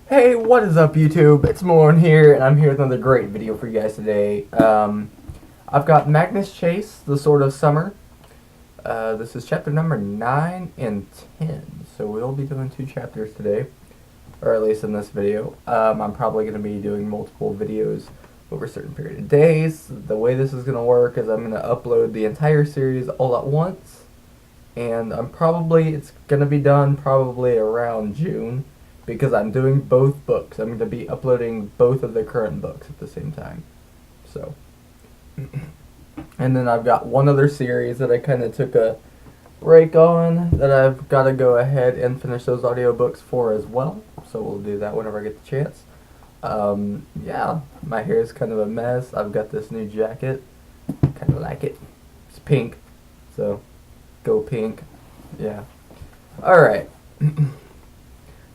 Hey, what is up YouTube? It's Morn here, and I'm here with another great video for you guys today. I've got Magnus Chase, The Sword of Summer. This is chapter number 9 and 10, so we'll be doing 2 chapters today, or at least in this video. I'm probably going to be doing multiple videos over a certain period of days. The way this is going to work is I'm going to upload the entire series all at once, and it's going to be done probably around June. Because I'm doing both books. I'm going to be uploading both of the current books at the same time. So, and then I've got one other series that I kind of took a break on that I've got to go ahead and finish those audiobooks for as well. So we'll do that whenever I get the chance. Yeah, my hair is kind of a mess. I've got this new jacket. Kind of like it. It's pink. So, go pink. Yeah. Alright.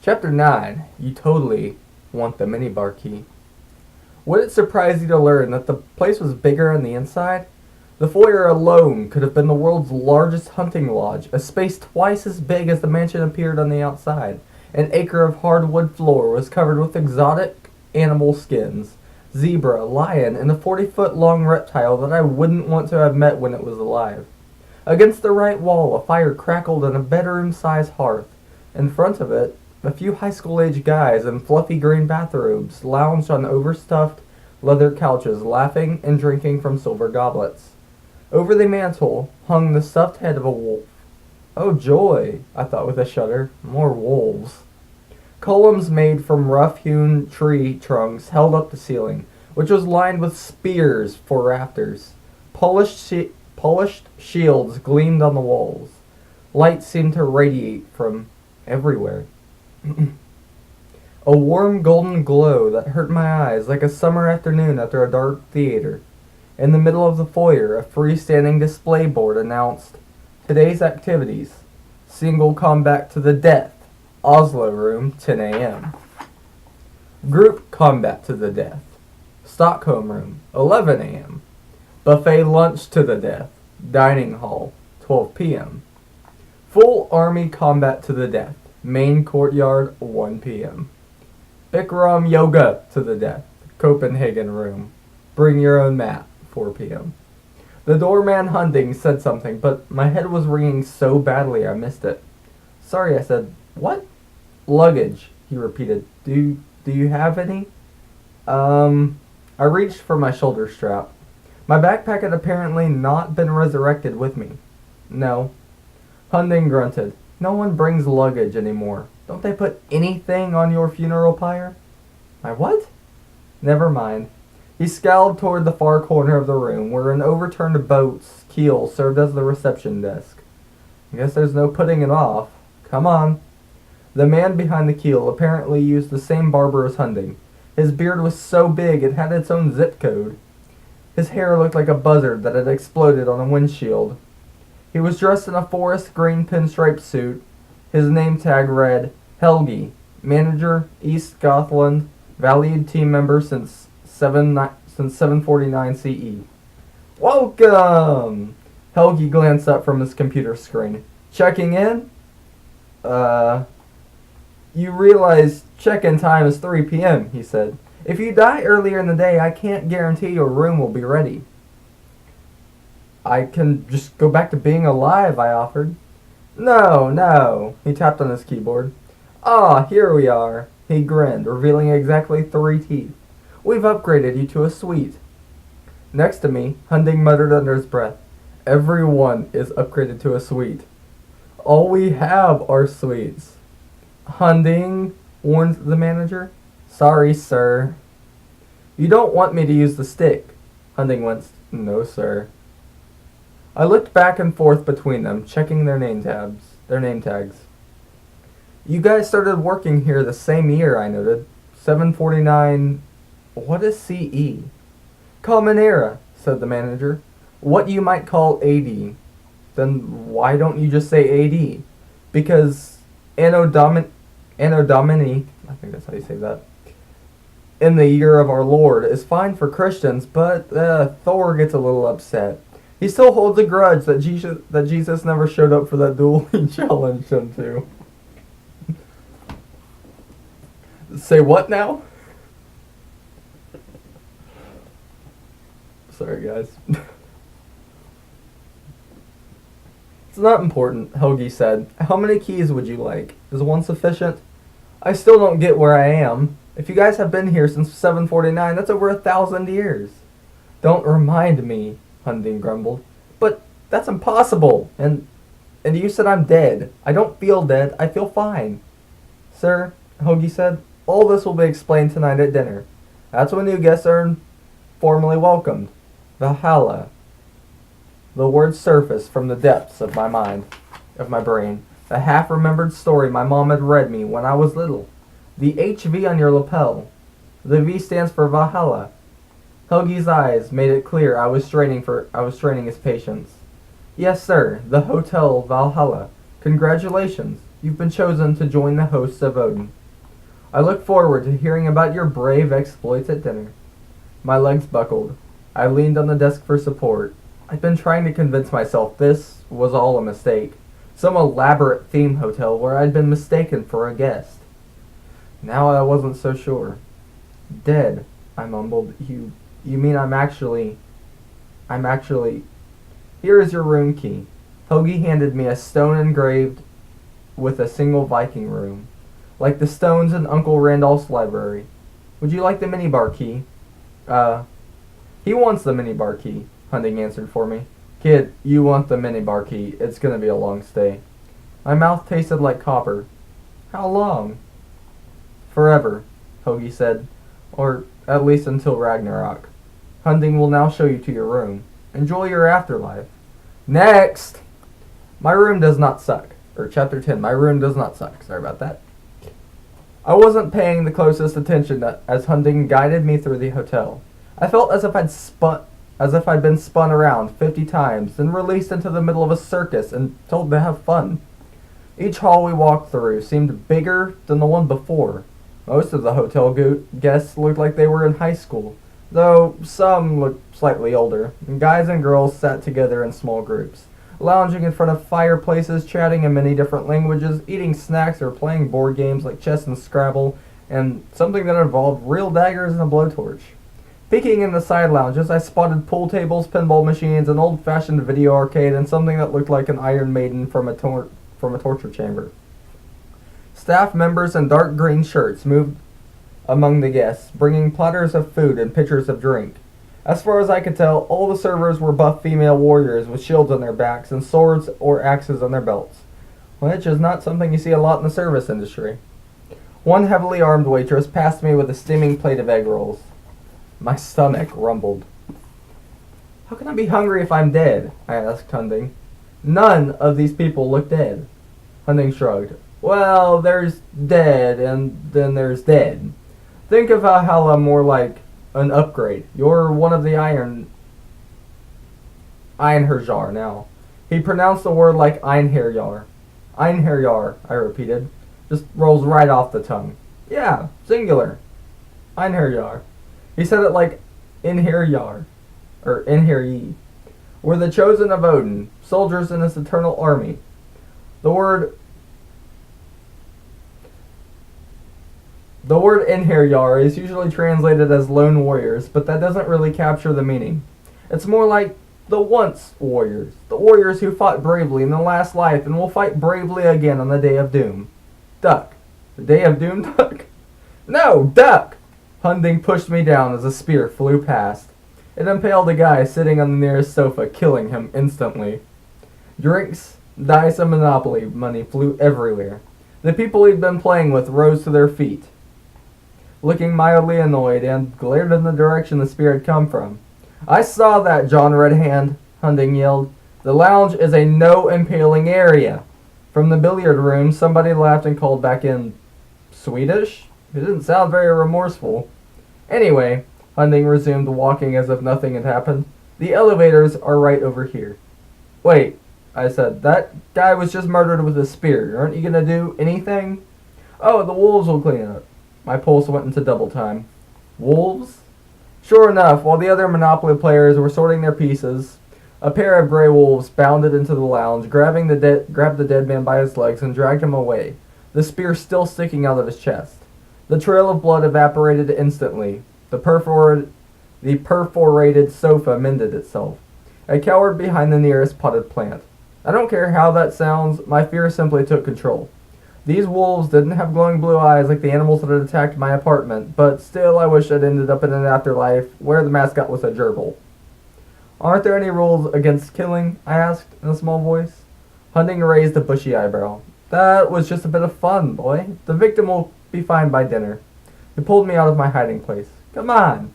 Chapter 9, you totally want the minibar key. Would it surprise you to learn that the place was bigger on the inside? The foyer alone could have been the world's largest hunting lodge, a space twice as big as the mansion appeared on the outside. An acre of hardwood floor was covered with exotic animal skins. Zebra, lion, and a 40-foot-long reptile that I wouldn't want to have met when it was alive. Against the right wall, a fire crackled on a bedroom-sized hearth. In front of it, a few high school-age guys in fluffy green bathrobes lounged on overstuffed leather couches, laughing and drinking from silver goblets. Over the mantel hung the stuffed head of a wolf. Oh joy, I thought with a shudder. More wolves. Columns made from rough-hewn tree trunks held up the ceiling, which was lined with spears for rafters. Polished shields gleamed on the walls. Light seemed to radiate from everywhere. A warm golden glow that hurt my eyes like a summer afternoon after a dark theater. In the middle of the foyer, a freestanding display board announced, "Today's activities. Single combat to the death. Oslo room, 10 a.m. Group combat to the death. Stockholm room, 11 a.m. Buffet lunch to the death. Dining hall, 12 p.m. Full army combat to the death. Main courtyard, 1 p.m. Bikram yoga to the death. Copenhagen room. Bring your own mat, 4 p.m. The doorman hunting said something, but my head was ringing so badly I missed it. Sorry, I said, "What?" Luggage, he repeated. Do you have any? I reached for my shoulder strap. My backpack had apparently not been resurrected with me. No. Hunding grunted. No one brings luggage anymore. Don't they put anything on your funeral pyre? My what? Never mind. He scowled toward the far corner of the room, where an overturned boat's keel served as the reception desk. I guess there's no putting it off. Come on. The man behind the keel apparently used the same barber as Hunding. His beard was so big it had its own zip code. His hair looked like a buzzard that had exploded on a windshield. He was dressed in a forest green pinstripe suit. His name tag read, Helgi, manager, East Gothland, valued team member since 749 CE. Welcome! Helgi glanced up from his computer screen. Checking in? You realize check-in time is 3 p.m., he said. If you die earlier in the day, I can't guarantee your room will be ready. I can just go back to being alive, I offered. No. He tapped on his keyboard. Ah, here we are. He grinned, revealing exactly 3 teeth. We've upgraded you to a suite. Next to me, Hunding muttered under his breath. Everyone is upgraded to a suite. All we have are suites. Hunding, warned the manager. Sorry, sir. You don't want me to use the stick. Hunding winced. No, sir. I looked back and forth between them, checking their name tags. You guys started working here the same year, I noted. 749... What is CE? Common Era, said the manager. What you might call AD. Then why don't you just say AD? Because Anno Domini, I think that's how you say that, in the year of our Lord, is fine for Christians, but Thor gets a little upset. He still holds a grudge that Jesus never showed up for that duel he challenged him to. Say what now? Sorry, guys. It's not important, Helgi said. How many keys would you like? Is one sufficient? I still don't get where I am. If you guys have been here since 749, that's over 1,000 years. Don't remind me, Hunding grumbled. But that's impossible. And you said I'm dead. I don't feel dead. I feel fine. Sir, Helgi said, all this will be explained tonight at dinner. That's when new guests are formally welcomed. Valhalla. The words surfaced from the depths of my mind, of my brain. The half-remembered story my mom had read me when I was little. The HV on your lapel. The V stands for Valhalla. Helgi's eyes made it clear I was straining his patience. Yes, sir, the Hotel Valhalla. Congratulations. You've been chosen to join the hosts of Odin. I look forward to hearing about your brave exploits at dinner. My legs buckled. I leaned on the desk for support. I'd been trying to convince myself this was all a mistake. Some elaborate theme hotel where I'd been mistaken for a guest. Now I wasn't so sure. Dead, I mumbled. You mean I'm actually... Here is your room key. Helgi handed me a stone engraved with a single Viking room, like the stones in Uncle Randolph's library. Would you like the minibar key? He wants the minibar key, Hunding answered for me. Kid, you want the minibar key. It's gonna be a long stay. My mouth tasted like copper. How long? Forever, Helgi said. Or at least until Ragnarok. Hunding will now show you to your room. Enjoy your afterlife. Next! My room does not suck. Or chapter 10, my room does not suck. Sorry about that. I wasn't paying the closest attention as Hunding guided me through the hotel. I felt as if I'd been spun around 50 times, then released into the middle of a circus and told to have fun. Each hall we walked through seemed bigger than the one before. Most of the hotel guests looked like they were in high school, though some looked slightly older. Guys and girls sat together in small groups, lounging in front of fireplaces, chatting in many different languages, eating snacks or playing board games like chess and Scrabble, and something that involved real daggers and a blowtorch. Peeking in the side lounges, I spotted pool tables, pinball machines, an old-fashioned video arcade, and something that looked like an Iron Maiden from a torture chamber. Staff members in dark green shirts moved among the guests, bringing platters of food and pitchers of drink. As far as I could tell, all the servers were buff female warriors with shields on their backs and swords or axes on their belts, which is not something you see a lot in the service industry. One heavily armed waitress passed me with a steaming plate of egg rolls. My stomach rumbled. How can I be hungry if I'm dead? I asked Hunding. None of these people look dead. Hunding shrugged. Well, there's dead, and then there's dead. Think of Valhalla more like an upgrade. You're one of the Einherjar now. He pronounced the word like Einherjar. Einherjar, I repeated. Just rolls right off the tongue. Yeah, singular. Einherjar. He said it like Inherjar, or Inheryi. We're the chosen of Odin, soldiers in his eternal army. The word Inherjar is usually translated as lone warriors, but that doesn't really capture the meaning. It's more like the once warriors, the warriors who fought bravely in the last life and will fight bravely again on the Day of Doom. Duck. The Day of Doom, Duck? No, Duck! Hunding pushed me down as a spear flew past. It impaled a guy sitting on the nearest sofa, killing him instantly. Drinks, dice, and Monopoly money flew everywhere. The people he'd been playing with rose to their feet, looking mildly annoyed, and glared in the direction the spear had come from. I saw that, John Redhand, Hunding yelled. The lounge is a no impaling area. From the billiard room, somebody laughed and called back in Swedish? It didn't sound very remorseful. Anyway, Hunding resumed, walking as if nothing had happened. The elevators are right over here. Wait, I said, that guy was just murdered with a spear. Aren't you going to do anything? Oh, the wolves will clean up. My pulse went into double time. Wolves? Sure enough, while the other Monopoly players were sorting their pieces, a pair of gray wolves bounded into the lounge, grabbed the dead man by his legs and dragged him away, the spear still sticking out of his chest. The trail of blood evaporated instantly. The perforated sofa mended itself. I cowered behind the nearest potted plant. I don't care how that sounds, my fear simply took control. These wolves didn't have glowing blue eyes like the animals that had attacked my apartment, but still I wish I'd ended up in an afterlife where the mascot was a gerbil. Aren't there any rules against killing? I asked in a small voice. Hunting raised a bushy eyebrow. That was just a bit of fun, boy. The victim will be fine by dinner. He pulled me out of my hiding place. Come on.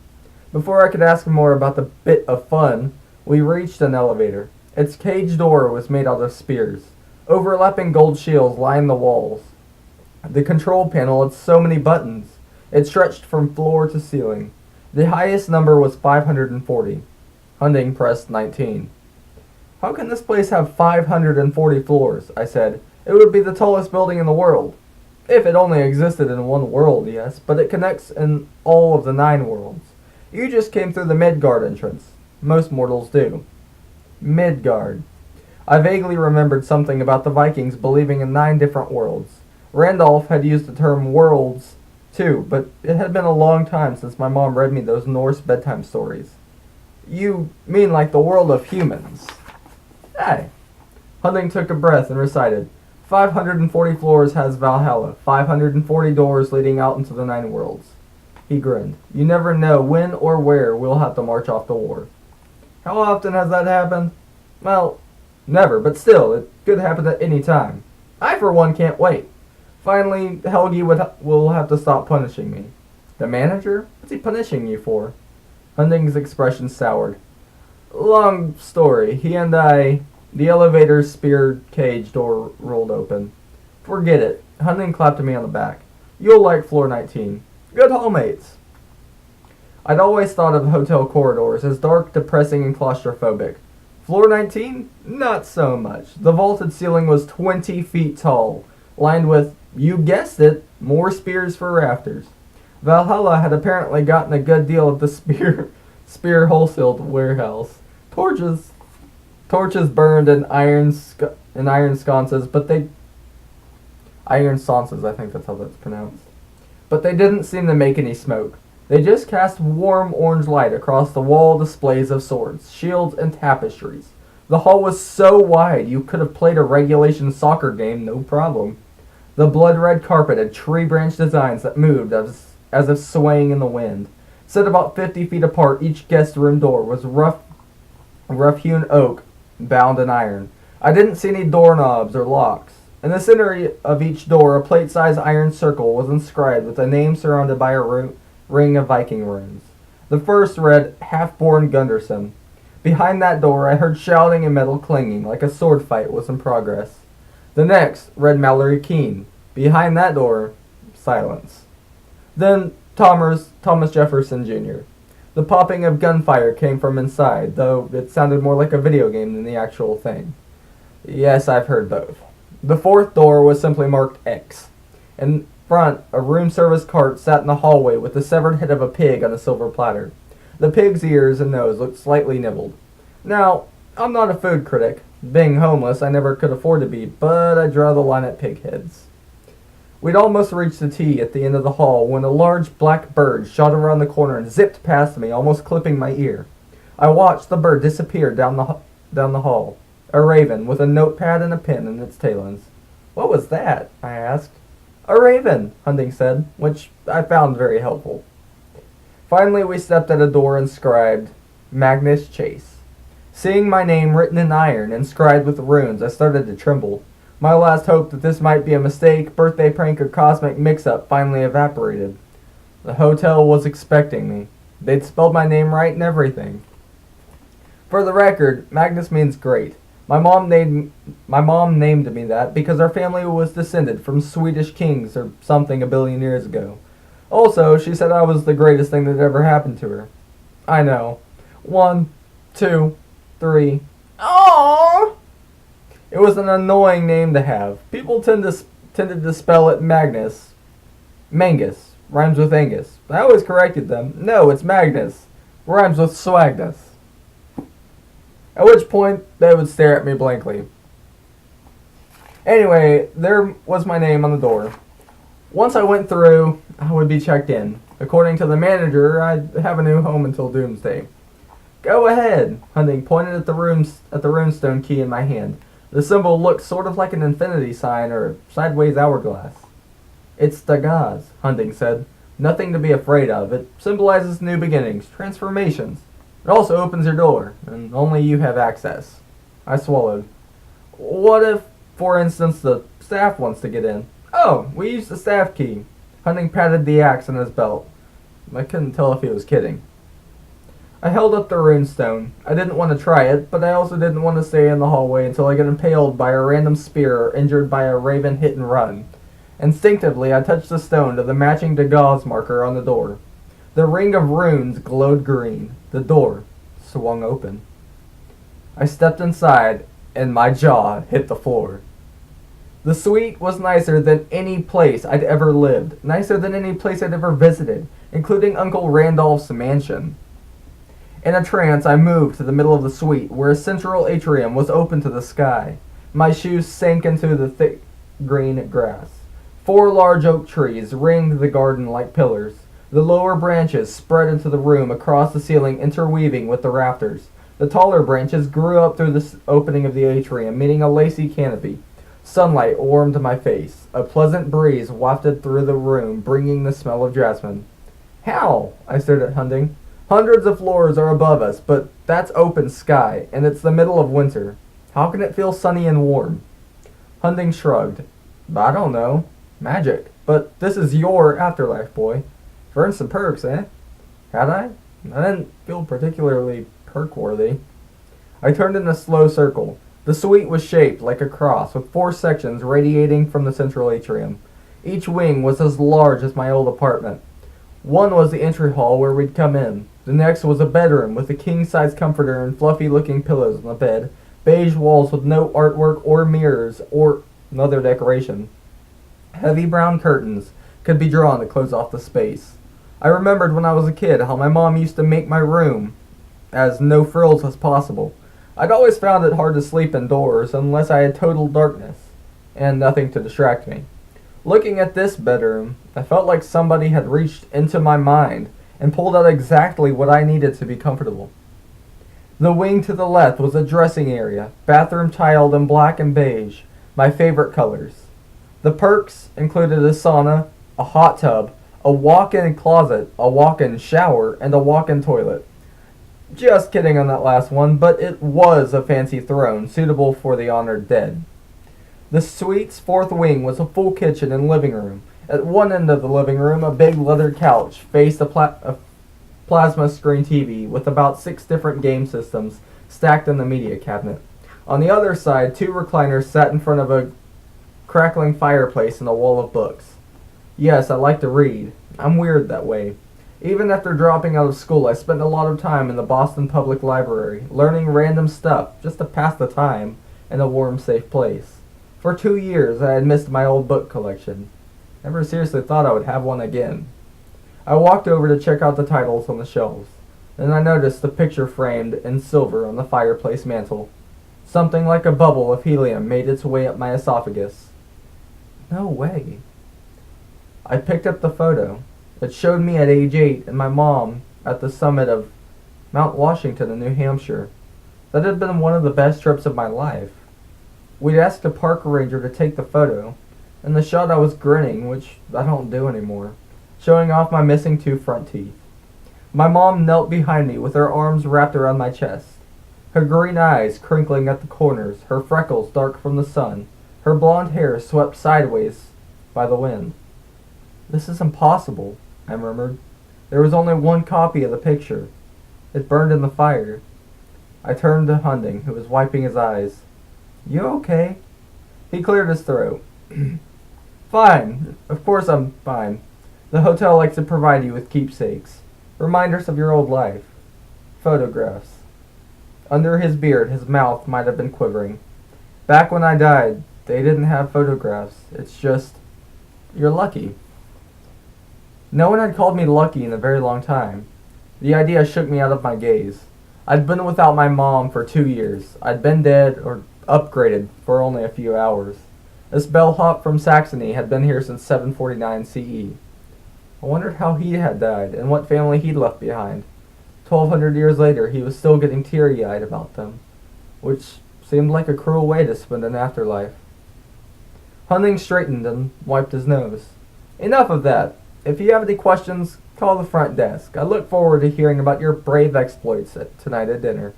Before I could ask more about the bit of fun, we reached an elevator. Its cage door was made out of spears. Overlapping gold shields lined the walls. The control panel had so many buttons. It stretched from floor to ceiling. The highest number was 540. Hunting pressed 19. How can this place have 540 floors? I said. It would be the tallest building in the world. If it only existed in one world, yes, but it connects in all of the 9 worlds. You just came through the Midgard entrance. Most mortals do. Midgard. I vaguely remembered something about the Vikings believing in 9 different worlds. Randolph had used the term worlds, too, but it had been a long time since my mom read me those Norse bedtime stories. You mean like the world of humans? Aye. Hunting took a breath and recited, 540 floors has Valhalla, 540 doors leading out into the 9 worlds. He grinned. You never know when or where we'll have to march off to war. How often has that happened? Well, never, but still, it could happen at any time. I, for one, can't wait. Finally, Helgi will have to stop punishing me. The manager? What's he punishing you for? Hunting's expression soured. Long story. He and I... The elevator's spear cage door rolled open. Forget it. Hunting clapped me on the back. You'll like floor 19. Good hallmates. I'd always thought of hotel corridors as dark, depressing, and claustrophobic. Floor 19? Not so much. The vaulted ceiling was 20 feet tall, lined with, you guessed it, more spears for rafters. Valhalla had apparently gotten a good deal at the spear wholesale warehouse. Torches burned in iron sconces, iron sconces, I think that's how that's pronounced. But they didn't seem to make any smoke. They just cast warm orange light across the wall displays of swords, shields, and tapestries. The hall was so wide you could have played a regulation soccer game, no problem. The blood-red carpet had tree branch designs that moved as if swaying in the wind. Set about 50 feet apart, each guest room door was rough-hewn oak, bound in iron. I didn't see any doorknobs or locks. In the center of each door, a plate-sized iron circle was inscribed with a name surrounded by a ring of Viking runes. The first read, Half-Born Gunderson. Behind that door, I heard shouting and metal clanging, like a sword fight was in progress. The next read Mallory Keene. Behind that door, silence. Then Thomas Jefferson Jr. The popping of gunfire came from inside, though it sounded more like a video game than the actual thing. Yes, I've heard both. The fourth door was simply marked X. In front, a room service cart sat in the hallway with the severed head of a pig on a silver platter. The pig's ears and nose looked slightly nibbled. Now, I'm not a food critic. Being homeless, I never could afford to be, but I draw the line at pig heads. We'd almost reached the T at the end of the hall when a large black bird shot around the corner and zipped past me, almost clipping my ear. I watched the bird disappear down the hall. A raven with a notepad and a pen in its talons. What was that? I asked. A raven, Hunting said, which I found very helpful. Finally, we stepped at a door inscribed, Magnus Chase. Seeing my name written in iron, inscribed with runes, I started to tremble. My last hope that this might be a mistake, birthday prank, or cosmic mix-up finally evaporated. The hotel was expecting me. They'd spelled my name right and everything. For the record, Magnus means great. My mom named me that because our family was descended from Swedish kings or something a billion years ago. Also, she said I was the greatest thing that ever happened to her. I know. 1, 2, 3. Aww! It was an annoying name to have. People tended to spell it Magnus. Mangus. Rhymes with Angus. I always corrected them. No, it's Magnus. Rhymes with Swagnus. At which point, they would stare at me blankly. Anyway, there was my name on the door. Once I went through, I would be checked in. According to the manager, I'd have a new home until doomsday. Go ahead, Hunting pointed at the runestone key in my hand. The symbol looked sort of like an infinity sign or a sideways hourglass. It's Dagaz, Hunting said. Nothing to be afraid of. It symbolizes new beginnings, transformations. It also opens your door, and only you have access. I swallowed. What if, for instance, the staff wants to get in? Oh, we use the staff key. Hunting patted the axe in his belt. I couldn't tell if he was kidding. I held up the runestone. I didn't want to try it, but I also didn't want to stay in the hallway until I get impaled by a random spear or injured by a raven hit and run. Instinctively, I touched the stone to the matching Dagaz marker on the door. The ring of runes glowed green. The door swung open. I stepped inside, and my jaw hit the floor. The suite was nicer than any place I'd ever lived, nicer than any place I'd ever visited, including Uncle Randolph's mansion. In a trance, I moved to the middle of the suite, where a central atrium was open to the sky. My shoes sank into the thick green grass. 4 large oak trees ringed the garden like pillars. The lower branches spread into the room across the ceiling, interweaving with the rafters. The taller branches grew up through the opening of the atrium, meeting a lacy canopy. Sunlight warmed my face. A pleasant breeze wafted through the room, bringing the smell of jasmine. How? I stared at Hunting. Hundreds of floors are above us, but that's open sky, and it's the middle of winter. How can it feel sunny and warm? Hunting shrugged. I don't know. Magic. But this is your afterlife, boy. You've earned some perks, eh? Had I? I didn't feel particularly perk-worthy. I turned in a slow circle. The suite was shaped like a cross, with 4 sections radiating from the central atrium. Each wing was as large as my old apartment. One was the entry hall where we'd come in. The next was a bedroom with a king-size comforter and fluffy-looking pillows on the bed, beige walls with no artwork or mirrors or another decoration. Heavy brown curtains could be drawn to close off the space. I remembered when I was a kid how my mom used to make my room as no frills as possible. I'd always found it hard to sleep indoors unless I had total darkness and nothing to distract me. Looking at this bedroom, I felt like somebody had reached into my mind and pulled out exactly what I needed to be comfortable. The wing to the left was a dressing area, bathroom tiled in black and beige, my favorite colors. The perks included a sauna, a hot tub, a walk-in closet, a walk-in shower, and a walk-in toilet. Just kidding on that last one, but it was a fancy throne suitable for the honored dead. The suite's 4th wing was a full kitchen and living room. At one end of the living room, a big leather couch faced a plasma screen TV with about 6 different game systems stacked in the media cabinet. On the other side, 2 recliners sat in front of a crackling fireplace and a wall of books. Yes, I like to read. I'm weird that way. Even after dropping out of school, I spent a lot of time in the Boston Public Library, learning random stuff just to pass the time in a warm, safe place. For 2 years, I had missed my old book collection. Never seriously thought I would have one again. I walked over to check out the titles on the shelves. Then I noticed the picture framed in silver on the fireplace mantel. Something like a bubble of helium made its way up my esophagus. No way. I picked up the photo. It showed me at age 8 and my mom at the summit of Mount Washington in New Hampshire. That had been one of the best trips of my life. We'd asked a park ranger to take the photo. In the shot I was grinning, which I don't do anymore, showing off my missing 2 front teeth. My mom knelt behind me with her arms wrapped around my chest. Her green eyes crinkling at the corners, her freckles dark from the sun, her blonde hair swept sideways by the wind. This is impossible, I murmured. There was only one copy of the picture. It burned in the fire. I turned to Hunting, who was wiping his eyes. You okay? He cleared his throat. Fine. Of course I'm fine. The hotel likes to provide you with keepsakes. Reminders of your old life. Photographs. Under his beard, his mouth might have been quivering. Back when I died, they didn't have photographs. It's just, you're lucky. No one had called me lucky in a very long time. The idea shook me out of my gaze. I'd been without my mom for 2 years. I'd been dead or upgraded for only a few hours. This bellhop from Saxony had been here since 749 CE. I wondered how he had died and what family he'd left behind. 1,200 years later, he was still getting teary-eyed about them, which seemed like a cruel way to spend an afterlife. Hunting straightened and wiped his nose. Enough of that. If you have any questions, call the front desk. I look forward to hearing about your brave exploits tonight at dinner.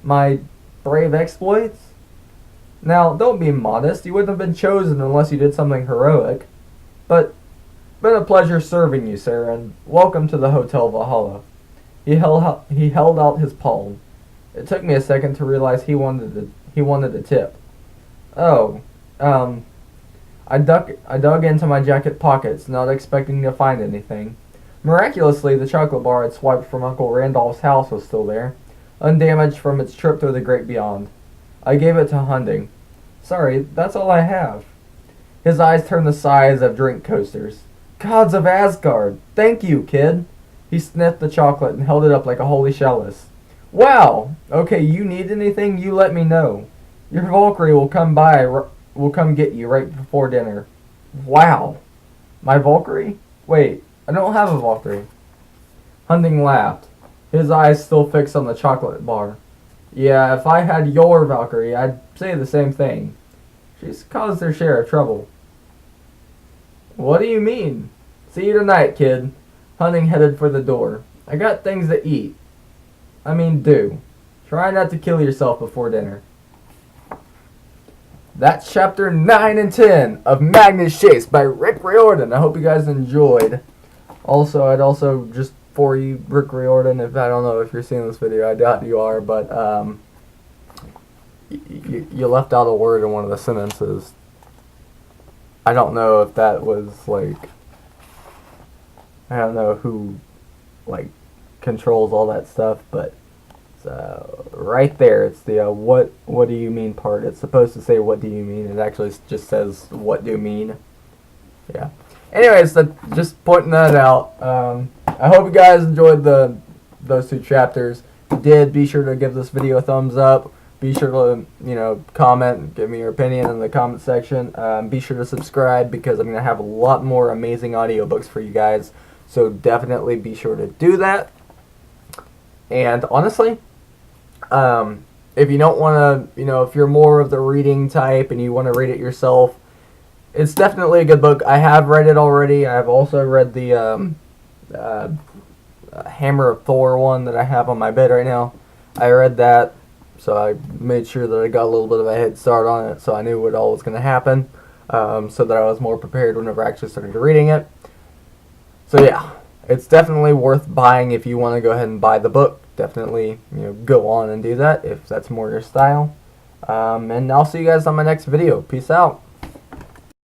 My brave exploits? Now, don't be modest. You wouldn't have been chosen unless you did something heroic. But it's been a pleasure serving you, sir, and welcome to the Hotel Valhalla. He held out his palm. It took me a second to realize he wanted a tip. Oh, I dug into my jacket pockets, not expecting to find anything. Miraculously, the chocolate bar I'd swiped from Uncle Randolph's house was still there, undamaged from its trip through the great beyond. I gave it to Hunding. Sorry, that's all I have. His eyes turned the size of drink coasters. Gods of Asgard! Thank you, kid! He sniffed the chocolate and held it up like a holy chalice. Wow! Okay, you need anything, you let me know. Your Valkyrie will come get you right before dinner. Wow! My Valkyrie? Wait, I don't have a Valkyrie. Hunding laughed, his eyes still fixed on the chocolate bar. Yeah, if I had your Valkyrie, I'd say the same thing. She's caused her share of trouble. What do you mean? See you tonight, kid. Hunding headed for the door. I got things to eat. I mean, do. Try not to kill yourself before dinner. That's chapter 9 and 10 of Magnus Chase by Rick Riordan. I hope you guys enjoyed. Also, I'd also just for you, Rick Riordan, if I don't know if you're seeing this video, I doubt you are, but you left out a word in one of the sentences. I don't know if that was like, I don't know who like controls all that stuff, but it's right there. It's the what do you mean part. It's supposed to say what do you mean. It actually just says what do you mean. Yeah. Anyways, just pointing that out. I hope you guys enjoyed those two chapters. If you did, be sure to give this video a thumbs up. Be sure to comment and give me your opinion in the comment section. Be sure to subscribe because I'm gonna have a lot more amazing audiobooks for you guys. So definitely be sure to do that. And honestly, if you don't want to, if you're more of the reading type and you want to read it yourself, it's definitely a good book. I have read it already. I've also read the Hammer of Thor one that I have on my bed right now. I read that, so I made sure that I got a little bit of a head start on it, so I knew what all was going to happen, so that I was more prepared whenever I actually started reading it. So yeah, it's definitely worth buying if you want to go ahead and buy the book. Definitely, go on and do that if that's more your style. And I'll see you guys on my next video. Peace out.